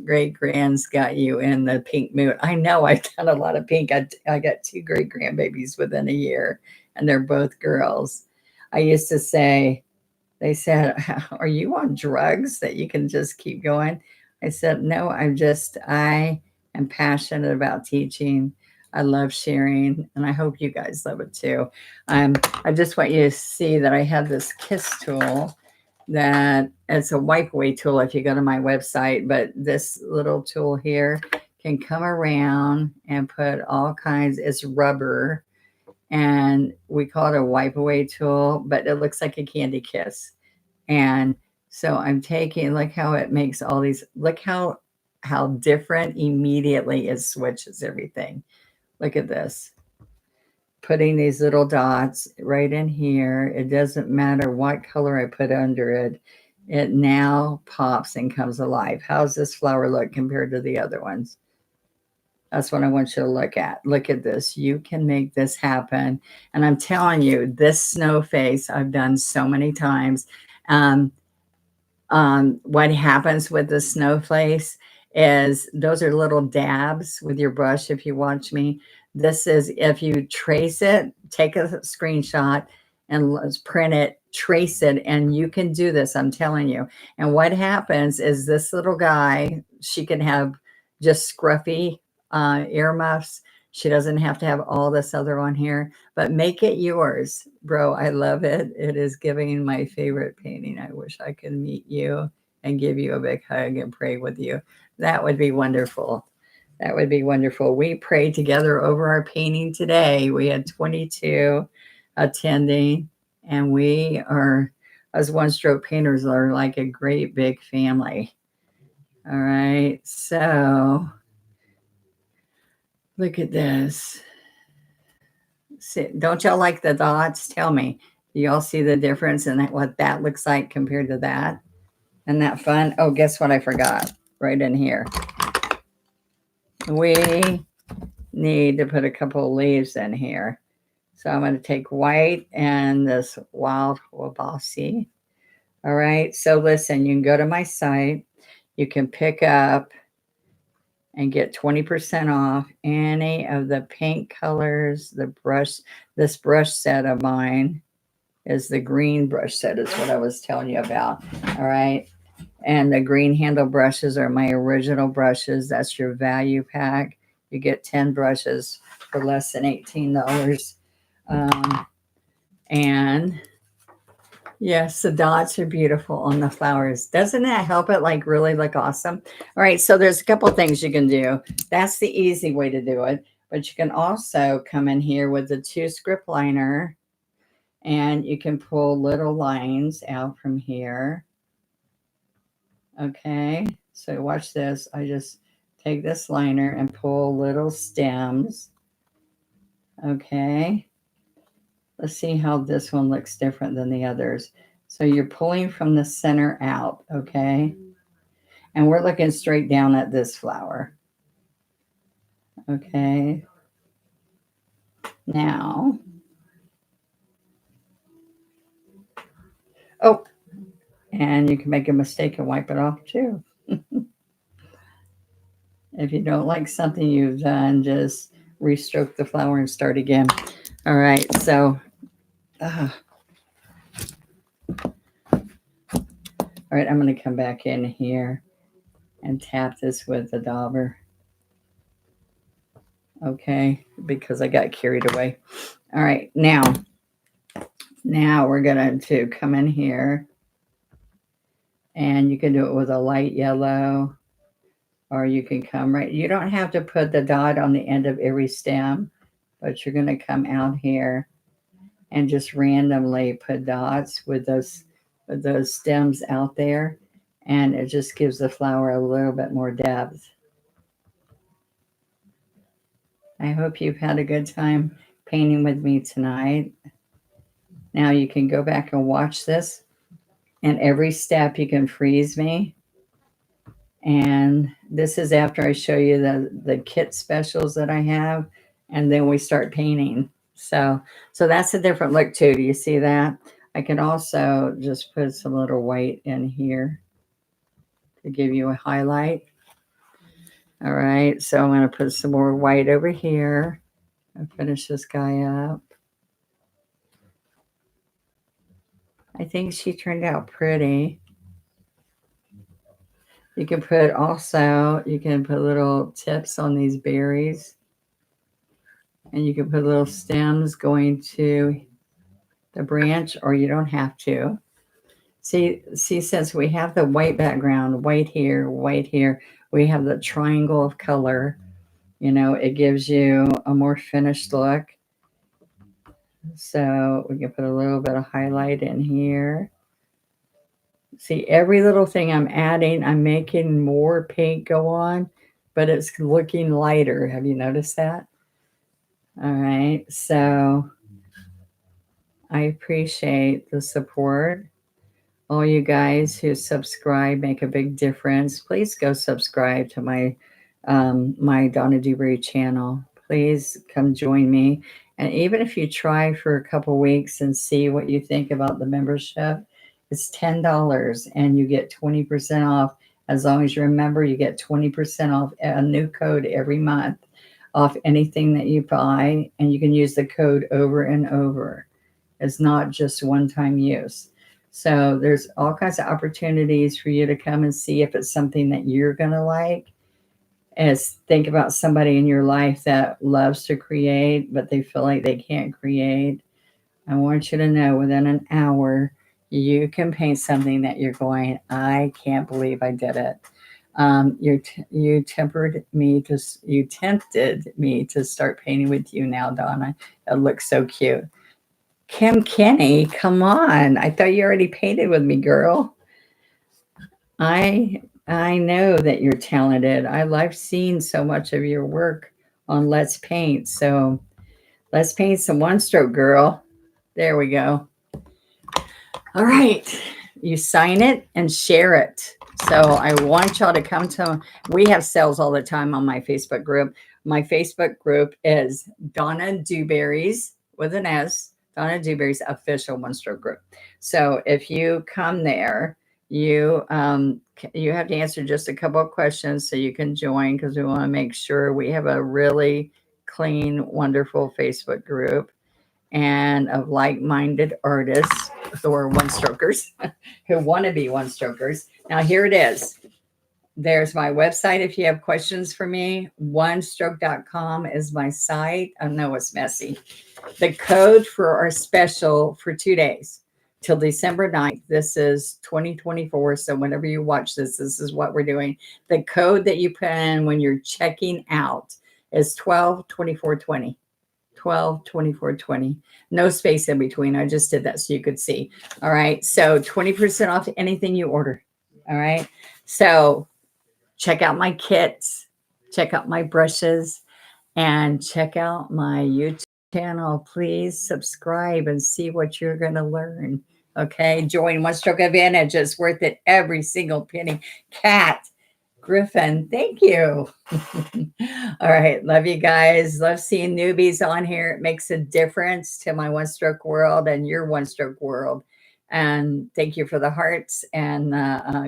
Great grands got you in the pink mood. I know I've done a lot of pink. I got two great grandbabies within a year, and they're both girls. I used to say, they said, are you on drugs that you can just keep going? I said, no, I am passionate about teaching. I love sharing, and I hope you guys love it too. I just want you to see that I have this kiss tool that it's a wipe away tool if you go to my website, but this little tool here can come around and put all kinds, it's rubber, and we call it a wipe away tool, but it looks like a candy kiss. And so I'm taking, look how it makes all these, look how different immediately it switches everything. Look at this. Putting these little dots right in here. It doesn't matter what color I put under it. It now pops and comes alive. How's this flower look compared to the other ones? That's what I want you to look at. Look at this. You can make this happen. And I'm telling you, this snow face I've done so many times. Um, what happens with the snowflakes is those are little dabs with your brush. If you watch me, this is, if you trace it, take a screenshot and let's print it, trace it, and you can do this, I'm telling you. And what happens is this little guy, she can have just scruffy earmuffs. She doesn't have to have all this other on here, but make it yours, bro. I love it. It is giving my favorite painting. I wish I could meet you and give you a big hug and pray with you. That would be wonderful. That would be wonderful. We prayed together over our painting today. We had 22 attending. And we are, us one-stroke painters are like a great big family. All right, so look at this. See, don't y'all like the dots? Tell me. Do y'all see the difference in what that looks like compared to that? Isn't that fun? Oh, guess what I forgot? Right in here. We need to put a couple of leaves in here. So I'm going to take white and this wild wabasi. All right. So listen, you can go to my site. You can pick up and get 20% off any of the pink colors, the brush, this brush set of mine is the green brush set is what I was telling you about. All right. And the green handle brushes are my original brushes. That's your value pack. You get 10 brushes for less than $18. And yes, the dots are beautiful on the flowers. Doesn't that help it like really look awesome? All right, so there's a couple things you can do. That's the easy way to do it. But you can also come in here with the 2 script liner and you can pull little lines out from here. Okay, so watch this. I just take this liner and pull little stems. Okay, let's see how this one looks different than the others. So you're pulling from the center out, okay? And we're looking straight down at this flower. Okay. Now, oh, and you can make a mistake and wipe it off too. If you don't like something you've done, just restroke the flower and start again. All right, so, all right, I'm going to come back in here and tap this with the dauber. Okay, because I got carried away. All right, now we're going to come in here and you can do it with a light yellow or you can come right. You don't have to put the dot on the end of every stem, but you're going to come out here and just randomly put dots with those stems out there, and it just gives the flower a little bit more depth. I hope you've had a good time painting with me tonight. Now you can go back and watch this, and every step you can freeze me. And this is after I show you the kit specials that I have, and then we start painting. So that's a different look too. Do you see that? I can also just put some little white in here to give you a highlight. All right, so I'm going to put some more white over here and finish this guy up. I think she turned out pretty. You can put little tips on these berries. And you can put little stems going to the branch, or you don't have to. See, since we have the white background, white here, we have the triangle of color. You know, it gives you a more finished look. So we can put a little bit of highlight in here. See, every little thing I'm adding, I'm making more paint go on, but it's looking lighter. Have you noticed that? All right, so I appreciate the support. All you guys who subscribe make a big difference. Please go subscribe to my my Donna Dewberry channel. Please come join me. And even if you try for a couple weeks and see what you think about the membership, it's $10 and you get 20% off. As long as you remember, you get 20% off a new code every month off anything that you buy, and you can use the code over and over. It's not just one-time use. So there's all kinds of opportunities for you to come and see if it's something that you're going to like. As think about somebody in your life that loves to create, but they feel like they can't create. I want you to know within an hour, you can paint something that you're going, I can't believe I did it. You tempted me to start painting with you now, Donna. It looks so cute. Kim Kenny, come on. I thought you already painted with me, girl. I know that you're talented. I love seeing so much of your work on Let's Paint. So let's paint some one stroke, girl. There we go. All right. You sign it and share it. So I want y'all to come to, we have sales all the time on my Facebook group. My Facebook group is Donna Dewberry's with an S, Donna Dewberry's official one stroke group. So if you come there, you have to answer just a couple of questions so you can join, because we want to make sure we have a really clean, wonderful Facebook group and of like-minded artists who are one strokers who want to be one strokers. Now here it is. There's my website if you have questions for me. onestroke.com is my site. I know it's messy. The code for our special for 2 days till December 9th. This is 2024. So whenever you watch this, this is what we're doing. The code that you put in when you're checking out is 122420. 122420. No space in between. I just did that so you could see. All right. So 20% off anything you order. All right. So check out my kits, check out my brushes, and check out my YouTube channel. Please subscribe and see what you're going to learn. Okay. Join One Stroke Advantage. It's worth it. Every single penny. Cat. Griffin, thank you. All right. Love you guys. Love seeing newbies on here. It makes a difference to my one stroke world and your one stroke world. And thank you for the hearts and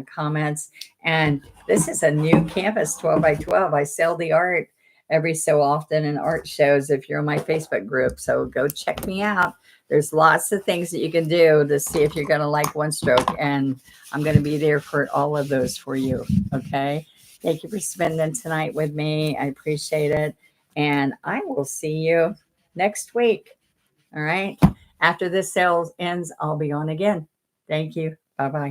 comments. And this is a new canvas, 12 by 12. I sell the art every so often in art shows if you're on my Facebook group. So go check me out. There's lots of things that you can do to see if you're going to like one stroke. And I'm going to be there for all of those for you. Okay. Thank you for spending tonight with me. I appreciate it. And I will see you next week. All right. After this sale ends, I'll be on again. Thank you. Bye-bye.